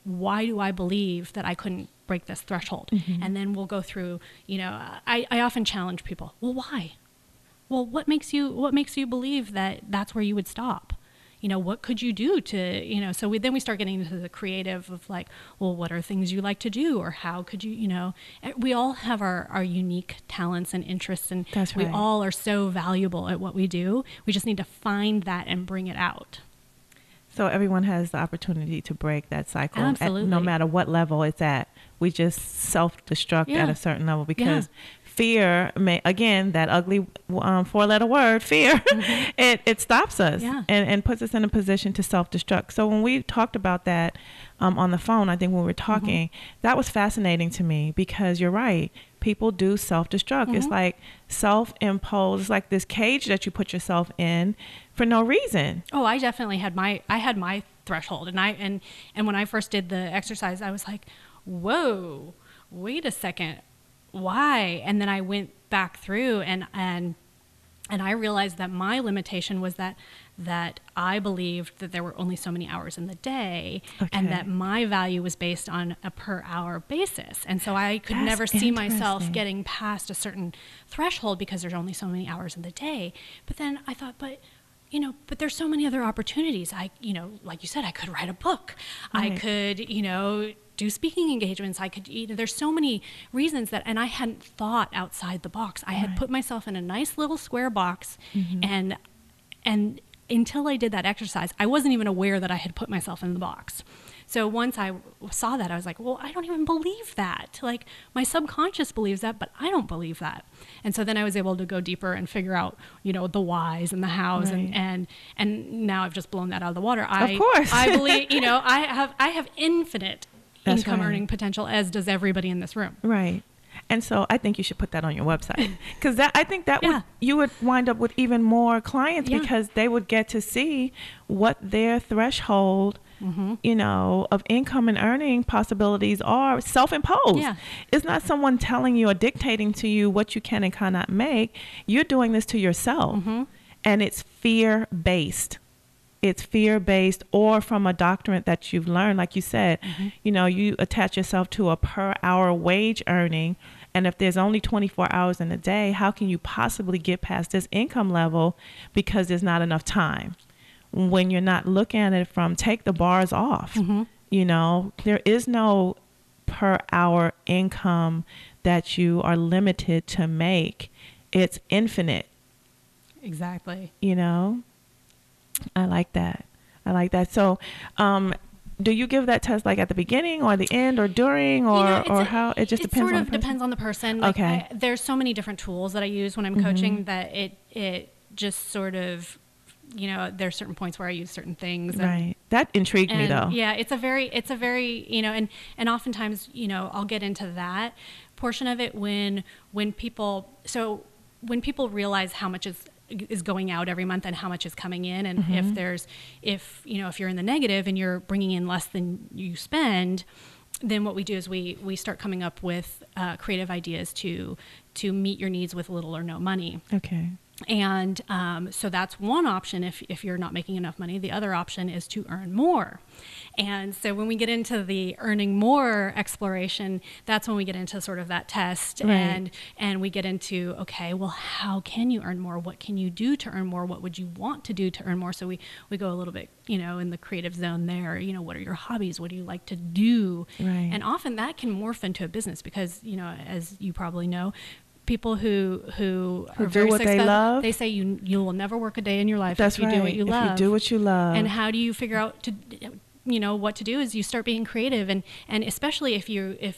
why do I believe that I couldn't break this threshold? And then we'll go through, I often challenge people. Well, why? Well, what makes you believe that that's where you would stop? What could you do to, so then we start getting into the creative of like, well, what are things you like to do? Or how could you, we all have our unique talents and interests, and That's right. we all are so valuable at what we do. We just need to find that and bring it out. So everyone has the opportunity to break that cycle. Absolutely. No matter what level it's at. We just self-destruct at a certain level because fear again, that ugly 4-letter word, fear, it stops us and puts us in a position to self-destruct. So when we talked about that on the phone, I think when we were talking, that was fascinating to me because you're right. People do self-destruct. It's like self-imposed. It's like this cage that you put yourself in for no reason. Oh, I definitely had my threshold, and when I first did the exercise, I was like, whoa, wait a second, why? And then I went back through and I realized that my limitation was that I believed that there were only so many hours in the day, and that my value was based on a per hour basis. And so I could never see myself getting past a certain threshold because there's only so many hours in the day. But then I thought, but there's so many other opportunities. Like you said, I could write a book. Right. I could, do speaking engagements. I could, there's so many reasons and I hadn't thought outside the box. I had put myself in a nice little square box, and until I did that exercise, I wasn't even aware that I had put myself in the box. So once I saw that, I was like, well, I don't even believe that. Like, my subconscious believes that, but I don't believe that. And so then I was able to go deeper and figure out, the whys and the hows, and now I've just blown that out of the water. Of course. I believe, I have infinite income earning potential, as does everybody in this room. Right. And so I think you should put that on your website, because I think that you would wind up with even more clients because they would get to see what their threshold, of income and earning possibilities are self-imposed. Yeah. It's not someone telling you or dictating to you what you can and cannot make. You're doing this to yourself, and it's fear-based. It's fear-based, or from a doctrine that you've learned. Like you said, you attach yourself to a per hour wage earning. And if there's only 24 hours in a day, how can you possibly get past this income level because there's not enough time? When you're not looking at it from take the bars off, there is no per hour income that you are limited to make. It's infinite. Exactly. I like that. So, do you give that test like at the beginning or the end or during or how? It just depends. It sort of depends on the person. Like, okay. There's so many different tools that I use when I'm coaching that it just sort of, there's certain points where I use certain things. Right. That intrigued me though. Yeah, it's a very, and oftentimes, I'll get into that portion of it when people realize how much is going out every month and how much is coming in, and if you're in the negative and you're bringing in less than you spend, then what we do is we start coming up with creative ideas to meet your needs with little or no money. Okay. And so that's one option if you're not making enough money. The other option is to earn more. And so when we get into the earning more exploration, that's when we get into sort of that test. Right. And we get into, okay, well, how can you earn more? What can you do to earn more? What would you want to do to earn more? So we go a little bit, in the creative zone there. What are your hobbies? What do you like to do? Right. And often that can morph into a business because, as you probably know, people who are very what successful, they love. they say you will never work a day in your life That's if you right. do what you love. If you do what you love. And how do you figure out what to do is you start being creative, and especially if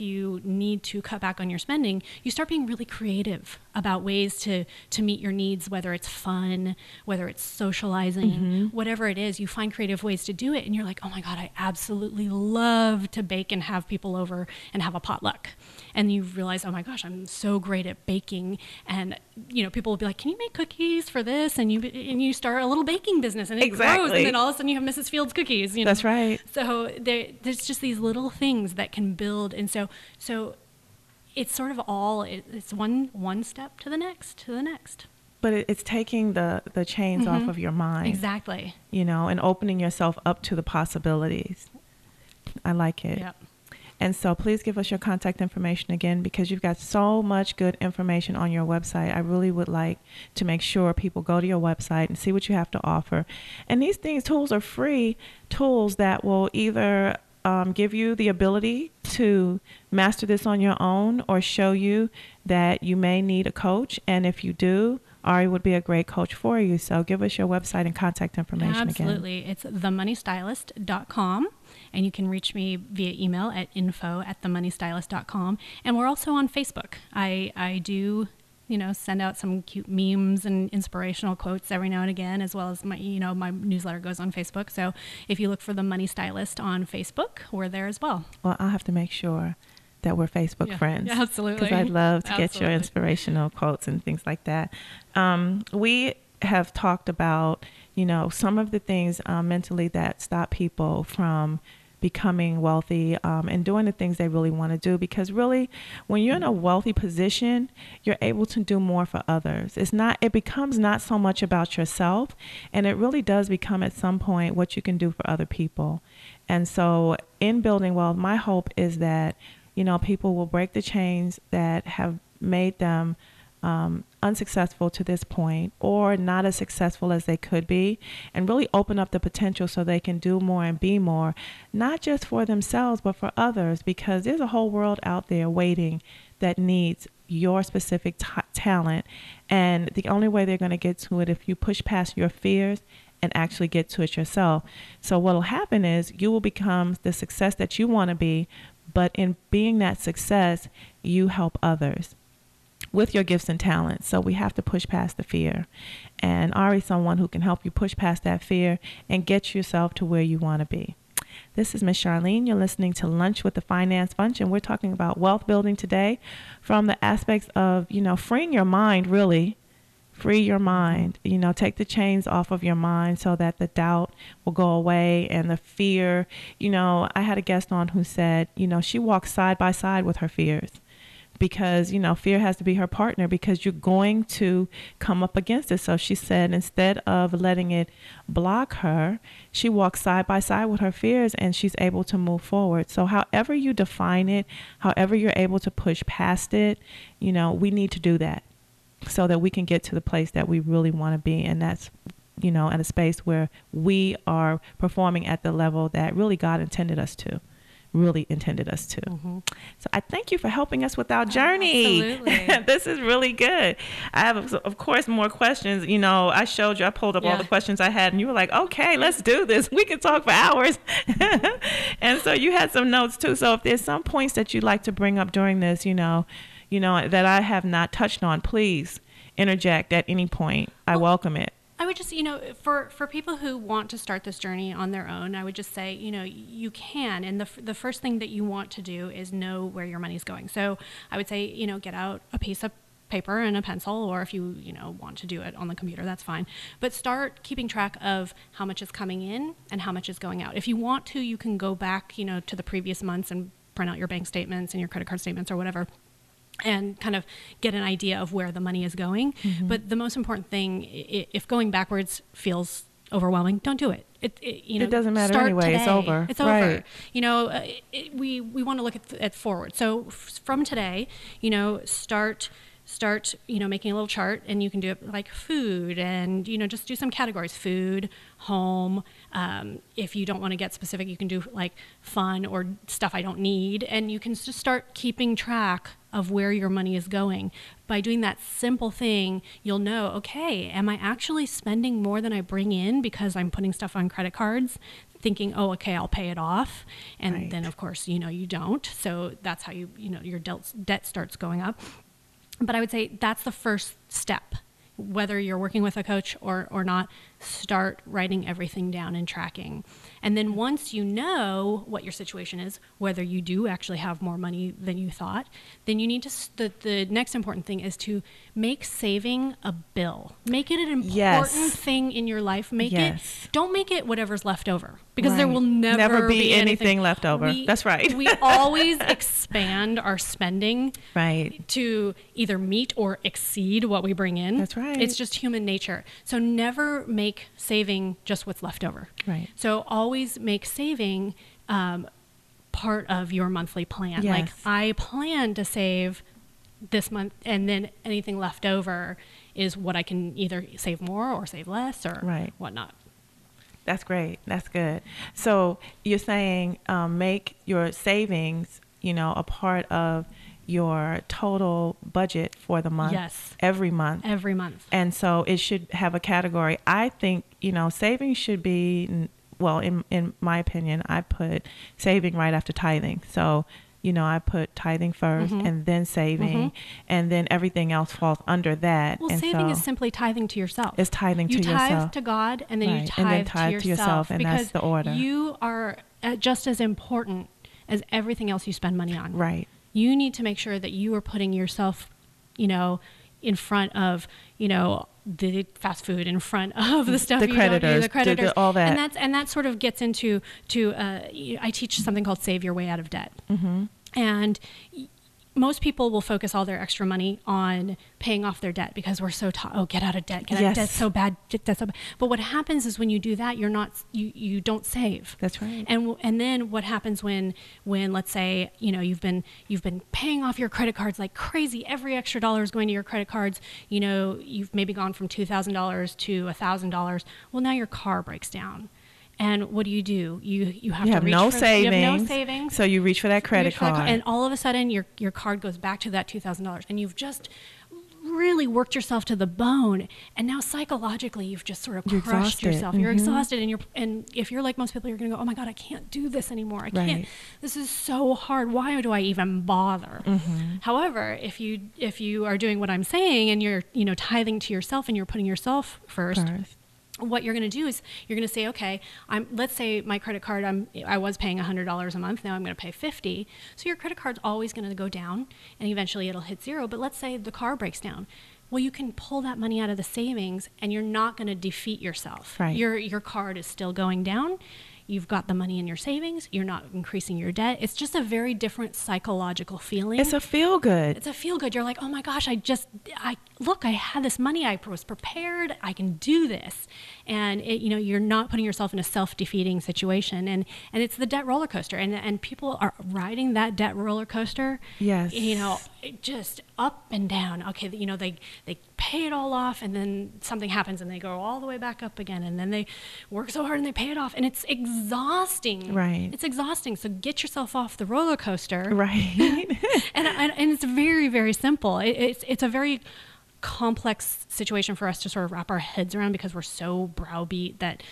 you need to cut back on your spending, you start being really creative about ways to meet your needs, whether it's fun, whether it's socializing, whatever it is. You find creative ways to do it, and you're like, oh my God, I absolutely love to bake and have people over and have a potluck. And you realize, oh my gosh, I'm so great at baking, and people will be like, can you make cookies for this? And you start a little baking business, and it grows, and then all of a sudden you have Mrs. Fields cookies. That's right. So there's just these little things that can build, and so it's sort of it's one step to the next. But it's taking the chains off of your mind. Exactly. And opening yourself up to the possibilities. I like it. Yep. And so please give us your contact information again, because you've got so much good information on your website. I really would like to make sure people go to your website and see what you have to offer. And these tools are free tools that will either give you the ability to master this on your own, or show you that you may need a coach. And if you do, Ari would be a great coach for you. So give us your website and contact information again. Absolutely. It's themoneystylist.com. And you can reach me via email at info@themoneystylist.com. And we're also on Facebook. I do, send out some cute memes and inspirational quotes every now and again, as well as my newsletter goes on Facebook. So if you look for The Money Stylist on Facebook, we're there as well. Well, I'll have to make sure that we're Facebook friends. Yeah, absolutely. Because I'd love to get your inspirational quotes and things like that. We have talked about, some of the things mentally that stop people from becoming wealthy and doing the things they really want to do. Because really, when you're in a wealthy position, you're able to do more for others. It becomes not so much about yourself, and it really does become at some point what you can do for other people. And so in building wealth, my hope is that people will break the chains that have made them unsuccessful to this point, or not as successful as they could be, and really open up the potential so they can do more and be more, not just for themselves, but for others, because there's a whole world out there waiting that needs your specific talent. And the only way they're going to get to it if you push past your fears and actually get to it yourself. So what will happen is you will become the success that you want to be, but in being that success, you help others with your gifts and talents. So we have to push past the fear. And Ari's someone who can help you push past that fear and get yourself to where you want to be. This is Miss Charline. You're listening to Lunch with the Finance Bunch, and we're talking about wealth building today from the aspects of, freeing your mind, really. Free your mind, take the chains off of your mind so that the doubt will go away and the fear. I had a guest on who said, she walks side by side with her fears. Because, fear has to be her partner, because you're going to come up against it. So she said, instead of letting it block her, she walks side by side with her fears, and she's able to move forward. So however you define it, however you're able to push past it, we need to do that so that we can get to the place that we really want to be. And that's, at a space where we are performing at the level that really God intended us to. Mm-hmm. So I thank you for helping us with our journey. Absolutely. This is really good. I have, of course, more questions. I showed you, I pulled up all the questions I had, and you were like, okay, let's do this. We can talk for hours. And so you had some notes too. So if there's some points that you'd like to bring up during this, that I have not touched on, please interject at any point. I welcome it. I would just, for people who want to start this journey on their own, I would just say, you can. And the first thing that you want to do is know where your money's going. So I would say, get out a piece of paper and a pencil, or if you, want to do it on the computer, that's fine. But start keeping track of how much is coming in and how much is going out. If you want to, you can go back, to the previous months and print out your bank statements and your credit card statements or whatever, and kind of get an idea of where the money is going. Mm-hmm. But the most important thing, if going backwards feels overwhelming, don't do it. It doesn't matter anyway. Today. It's over. It's right. over. We want to look at forward. So from today, start making a little chart, and you can do it like food, and just do some categories: food, home. If you don't want to get specific, you can do like fun or stuff I don't need, and you can just start keeping track of where your money is going. By doing that simple thing, you'll know, okay, am I actually spending more than I bring in because I'm putting stuff on credit cards, thinking, oh, okay, I'll pay it off. And then of course, you don't. So that's how your debt starts going up. But I would say that's the first step. Whether you're working with a coach or not, start writing everything down and tracking. And then once you know what your situation is, whether you do actually have more money than you thought, then you need to, the next important thing is to make saving a bill. Make it an important thing in your life. Don't make it whatever's left over, because there will never be anything left over. That's right. We always expand our spending to either meet or exceed what we bring in. That's right. It's just human nature. So never make saving just what's left over. Right. So always make saving part of your monthly plan. Yes. Like, I plan to save this month, and then anything left over is what I can either save more or save less or whatnot. That's great. That's good. So you're saying make your savings, a part of your total budget for the month. Yes. Every month. Every month. And so it should have a category. I think, savings should be, well, in my opinion, I put saving right after tithing. So, I put tithing first and then saving, and then everything else falls under that. Well, and saving is simply tithing to yourself. It's tithing to yourself. You tithe to God, and then you tithe to yourself. And that's the order. You are just as important as everything else you spend money on. Right. You need to make sure that you are putting yourself, in front of, the fast food, in front of the stuff the you creditors, don't do, the creditors, all that. And that sort of gets into I teach something called Save Your Way Out of Debt. And most people will focus all their extra money on paying off their debt because we're so taught, get out of debt, get out of debt, so bad, debt's so bad. But what happens is when you do that, you don't save. That's right. And then what happens when let's say, you've been paying off your credit cards like crazy, every extra dollar is going to your credit cards, you've maybe gone from $2,000 to $1,000. Well, now your car breaks down. And what do? You have no savings. So you reach for that credit card. And all of a sudden your card goes back to that $2,000, and you've just really worked yourself to the bone. And now psychologically you've just sort of crushed yourself. You're exhausted, and if you're like most people, you're going to go, oh my God, I can't do this anymore. I can't. This is so hard. Why do I even bother? However, if you are doing what I'm saying, and you're tithing to yourself, and you're putting yourself first. What you're going to do is you're going to say, okay, let's say my credit card, I was paying $100 a month. Now I'm going to pay $50. So your credit card's always going to go down, and eventually it'll hit zero. But let's say the car breaks down. Well, you can pull that money out of the savings, and you're not going to defeat yourself. Right. Your card is still going down. You've got the money in your savings. You're not increasing your debt. It's just a very different psychological feeling. It's a feel good. It's a feel good. You're like, oh my gosh, I had this money. I was prepared. I can do this. And you're not putting yourself in a self-defeating situation. And it's the debt roller coaster. And people are riding that debt roller coaster. Yes. Just up and down. Okay, they pay it all off, and then something happens, and they go all the way back up again, and then they work so hard and they pay it off, and it's exhausting. Right. It's exhausting. So get yourself off the roller coaster. Right. and it's very, very simple. It's a very complex situation for us to sort of wrap our heads around because we're so browbeat that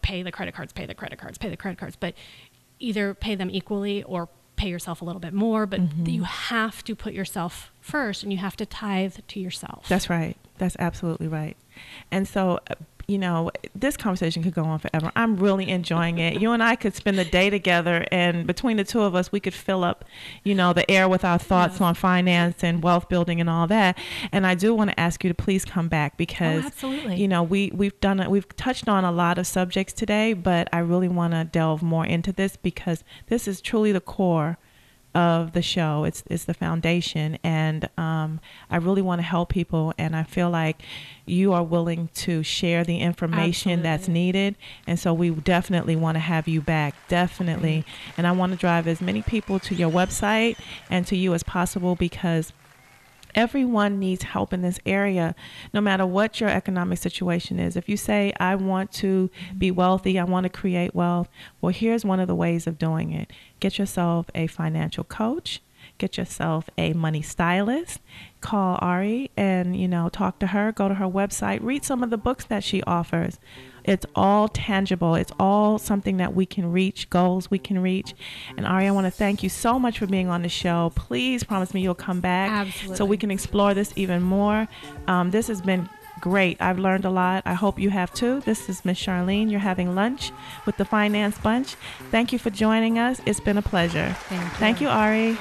pay the credit cards, but either pay them equally or pay yourself a little bit more, but you have to put yourself first, and you have to tithe to yourself. That's right. That's absolutely right. And so, this conversation could go on forever. I'm really enjoying it. You and I could spend the day together, and between the two of us, we could fill up, the air with our thoughts on finance and wealth building and all that. And I do want to ask you to please come back because, absolutely. We've touched on a lot of subjects today, but I really want to delve more into this because this is truly the core of the show. It's the foundation, and I really want to help people, and I feel like you are willing to share the information that's needed, and so we definitely want to have you back, definitely. And I want to drive as many people to your website and to you as possible because everyone needs help in this area, no matter what your economic situation is. If you say, I want to be wealthy, I want to create wealth, well, here's one of the ways of doing it. Get yourself a financial coach. Get yourself a money stylist. Call Ari and, talk to her. Go to her website. Read some of the books that she offers. It's all tangible. It's all something that we can reach, goals we can reach. And Ari, I want to thank you so much for being on the show. Please promise me you'll come back. Absolutely. So we can explore this even more. This has been great. I've learned a lot. I hope you have too. This is Miss Charline. You're having lunch with the Finance Bunch. Thank you for joining us. It's been a pleasure. Thank you. Thank you, Ari.